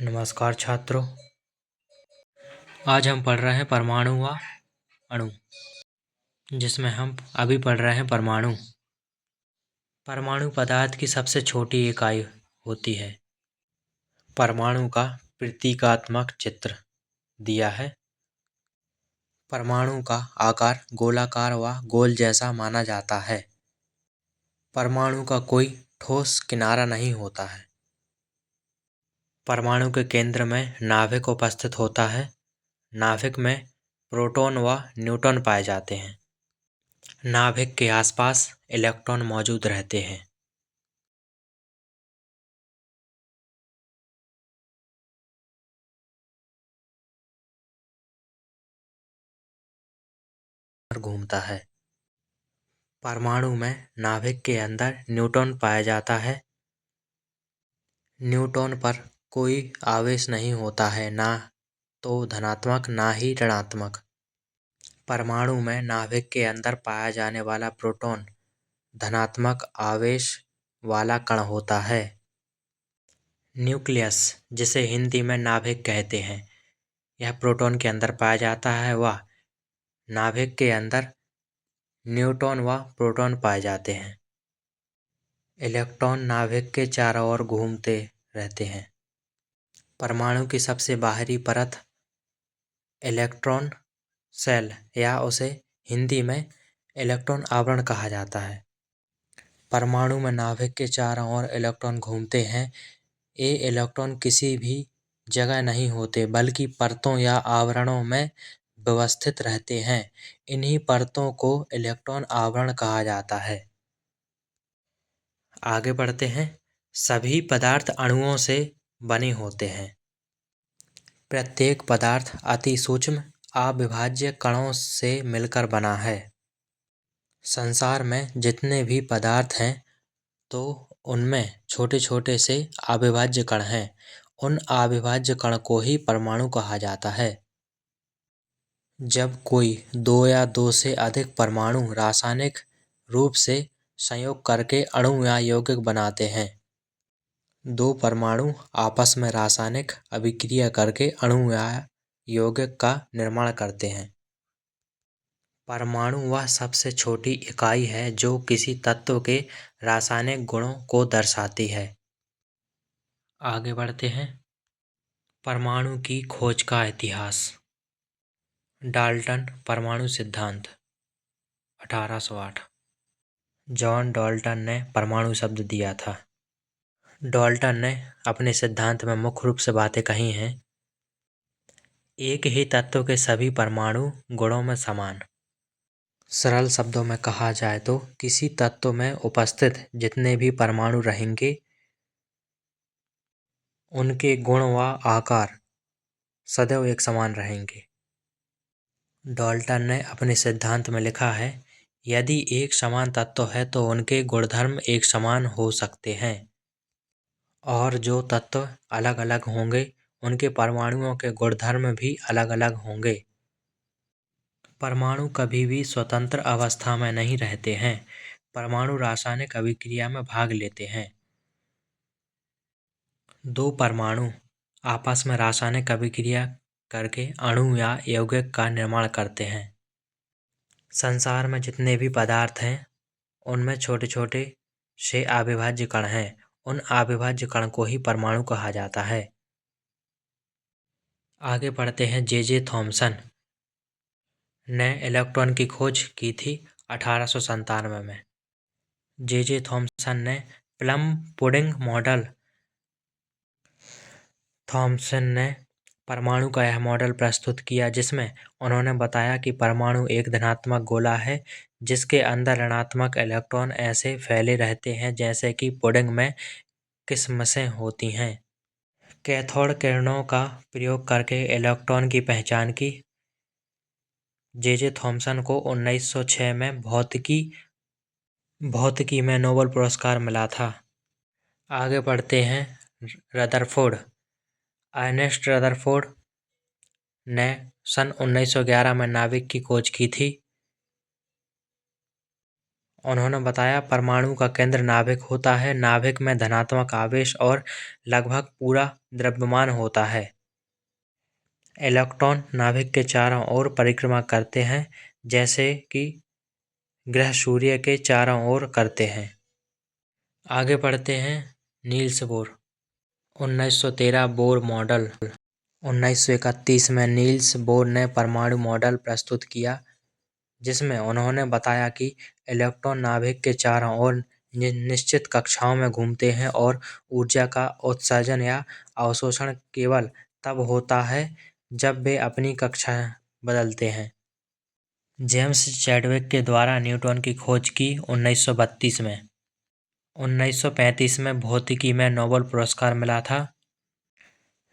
नमस्कार छात्रों। आज हम पढ़ रहे हैं परमाणु व अणु, जिसमें हम अभी पढ़ रहे हैं परमाणु। परमाणु पदार्थ की सबसे छोटी इकाई होती है। परमाणु का प्रतीकात्मक चित्र दिया है। परमाणु का आकार गोलाकार व गोल जैसा माना जाता है। परमाणु का कोई ठोस किनारा नहीं होता है। परमाणु के केंद्र में नाभिक उपस्थित होता है। नाभिक में प्रोटॉन व न्यूट्रॉन पाए जाते हैं। नाभिक के आसपास इलेक्ट्रॉन मौजूद रहते हैं। घूमता है। परमाणु में नाभिक के अंदर न्यूट्रॉन पाया जाता है। न्यूट्रॉन पर कोई आवेश नहीं होता है, ना तो धनात्मक ना ही ऋणात्मक। परमाणु में नाभिक के अंदर पाया जाने वाला प्रोटॉन धनात्मक आवेश वाला कण होता है। न्यूक्लियस, जिसे हिंदी में नाभिक कहते हैं, यह प्रोटॉन के अंदर पाया जाता है व नाभिक के अंदर न्यूट्रॉन व प्रोटॉन पाए जाते हैं। इलेक्ट्रॉन नाभिक के चारों ओर घूमते रहते हैं। परमाणु की सबसे बाहरी परत इलेक्ट्रॉन शेल या उसे हिंदी में इलेक्ट्रॉन आवरण कहा जाता है। परमाणु में नाभिक के चारों ओर इलेक्ट्रॉन घूमते हैं। ये इलेक्ट्रॉन किसी भी जगह नहीं होते, बल्कि परतों या आवरणों में व्यवस्थित रहते हैं। इन्हीं परतों को इलेक्ट्रॉन आवरण कहा जाता है। आगे बढ़ते हैं। सभी पदार्थ अणुओं से बने होते हैं। प्रत्येक पदार्थ अति सूक्ष्म अविभाज्य कणों से मिलकर बना है। संसार में जितने भी पदार्थ हैं, तो उनमें छोटे छोटे से अविभाज्य कण हैं। उन अविभाज्य कण को ही परमाणु कहा जाता है। जब कोई दो या दो से अधिक परमाणु रासायनिक रूप से संयोग करके अणु या यौगिक बनाते हैं। दो परमाणु आपस में रासायनिक अभिक्रिया करके अणु या यौगिक का निर्माण करते हैं। परमाणु वह सबसे छोटी इकाई है जो किसी तत्व के रासायनिक गुणों को दर्शाती है। आगे बढ़ते हैं। परमाणु की खोज का इतिहास। डाल्टन परमाणु सिद्धांत 1808। जॉन डाल्टन ने परमाणु शब्द दिया था। डाल्टन ने अपने सिद्धांत में मुख्य रूप से बातें कही हैं। एक ही तत्व के सभी परमाणु गुणों में समान। सरल शब्दों में कहा जाए तो किसी तत्व में उपस्थित जितने भी परमाणु रहेंगे, उनके गुण व आकार सदैव एक समान रहेंगे। डाल्टन ने अपने सिद्धांत में लिखा है, यदि एक समान तत्व है तो उनके गुणधर्म एक समान हो सकते हैं, और जो तत्व अलग अलग होंगे उनके परमाणुओं के गुणधर्म भी अलग अलग होंगे। परमाणु कभी भी स्वतंत्र अवस्था में नहीं रहते हैं। परमाणु रासायनिक अभिक्रिया में भाग लेते हैं। दो परमाणु आपस में रासायनिक अभिक्रिया करके अणु या यौगिक का निर्माण करते हैं। संसार में जितने भी पदार्थ हैं, उनमें छोटे छोटे से अविभाज्य कण हैं। उन अविभाज्य कण को ही परमाणु कहा जाता है। आगे पढ़ते हैं। जे थॉमसन ने इलेक्ट्रॉन की खोज की थी 1897 में। जे थॉमसन ने प्लम पुडिंग मॉडल। थॉमसन ने परमाणु का यह मॉडल प्रस्तुत किया, जिसमें उन्होंने बताया कि परमाणु एक धनात्मक गोला है जिसके अंदर ऋणात्मक इलेक्ट्रॉन ऐसे फैले रहते हैं जैसे कि पुडिंग में किशमिशें होती हैं। कैथोड किरणों का प्रयोग करके इलेक्ट्रॉन की पहचान की। जे थॉमसन को 1906 में भौतिकी में नोबेल पुरस्कार मिला था। आगे बढ़ते हैं। रदरफोर्ड। अर्नेस्ट रदरफोर्ड ने सन 1911 में नाभिक की खोज की थी। उन्होंने बताया परमाणु का केंद्र नाभिक होता है। नाभिक में धनात्मक आवेश और लगभग पूरा द्रव्यमान होता है। इलेक्ट्रॉन नाभिक के चारों ओर परिक्रमा करते हैं, जैसे कि ग्रह सूर्य के चारों ओर करते हैं। आगे पढ़ते हैं नील्स बोर। 1913 Bohr model. 1931 में नील्स बोर ने परमाणु मॉडल प्रस्तुत किया, जिसमें उन्होंने बताया कि इलेक्ट्रॉन नाभिक के चारों ओर निश्चित कक्षाओं में घूमते हैं और ऊर्जा का उत्सर्जन या अवशोषण केवल तब होता है जब वे अपनी कक्षा बदलते हैं। जेम्स चैडविक के द्वारा न्यूटन की खोज की 1932 में। 1935 में भौतिकी में नोबेल पुरस्कार मिला था।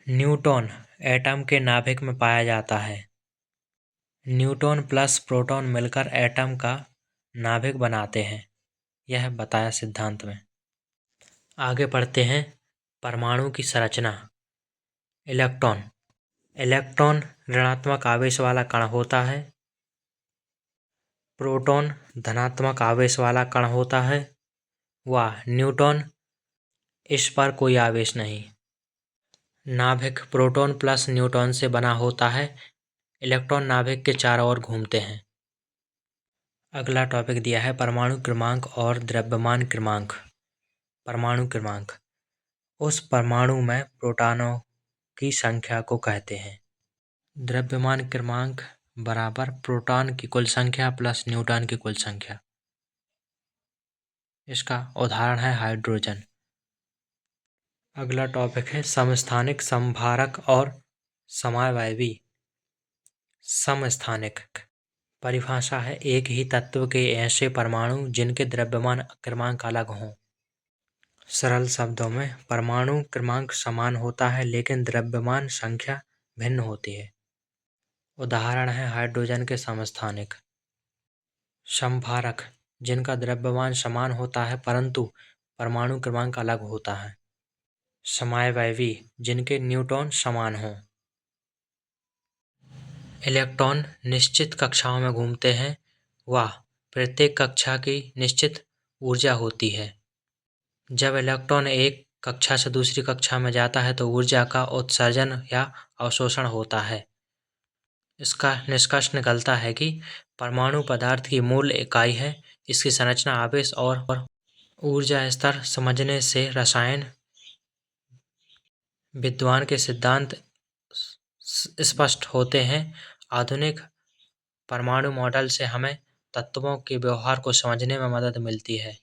न्यूट्रॉन एटम के नाभिक में पाया जाता है। न्यूट्रॉन प्लस प्रोटॉन मिलकर एटम का नाभिक बनाते हैं, यह बताया सिद्धांत में। आगे पढ़ते हैं परमाणु की संरचना। इलेक्ट्रॉन। इलेक्ट्रॉन ऋणात्मक आवेश वाला कण होता है। प्रोटॉन धनात्मक आवेश वाला कण होता है। व न्यूट्रॉन, इस पर कोई आवेश नहीं। नाभिक प्रोटॉन प्लस न्यूट्रॉन से बना होता है। इलेक्ट्रॉन नाभिक के चारों ओर घूमते हैं। अगला टॉपिक दिया है परमाणु क्रमांक और द्रव्यमान क्रमांक। परमाणु क्रमांक उस परमाणु में प्रोटॉनों की संख्या को कहते हैं। द्रव्यमान क्रमांक बराबर प्रोटॉन की कुल संख्या प्लस न्यूट्रॉन की कुल संख्या। इसका उदाहरण है हाइड्रोजन। अगला टॉपिक है समस्थानिक, समभारक और समावयवी। समस्थानिक परिभाषा है एक ही तत्व के ऐसे परमाणु जिनके द्रव्यमान क्रमांक अलग हों। सरल शब्दों में परमाणु क्रमांक समान होता है लेकिन द्रव्यमान संख्या भिन्न होती है। उदाहरण है हाइड्रोजन के समस्थानिक। समभारक जिनका द्रव्यमान समान होता है परंतु परमाणु क्रमांक अलग होता है। समावयवी जिनके न्यूट्रॉन समान हों। इलेक्ट्रॉन निश्चित कक्षाओं में घूमते हैं व प्रत्येक कक्षा की निश्चित ऊर्जा होती है। जब इलेक्ट्रॉन एक कक्षा से दूसरी कक्षा में जाता है तो ऊर्जा का उत्सर्जन या अवशोषण होता है। इसका निष्कर्ष निकलता है कि परमाणु पदार्थ की मूल इकाई है। इसकी संरचना, आवेश और ऊर्जा स्तर समझने से रसायन विज्ञान के सिद्धांत स्पष्ट होते हैं। आधुनिक परमाणु मॉडल से हमें तत्वों के व्यवहार को समझने में मदद मिलती है।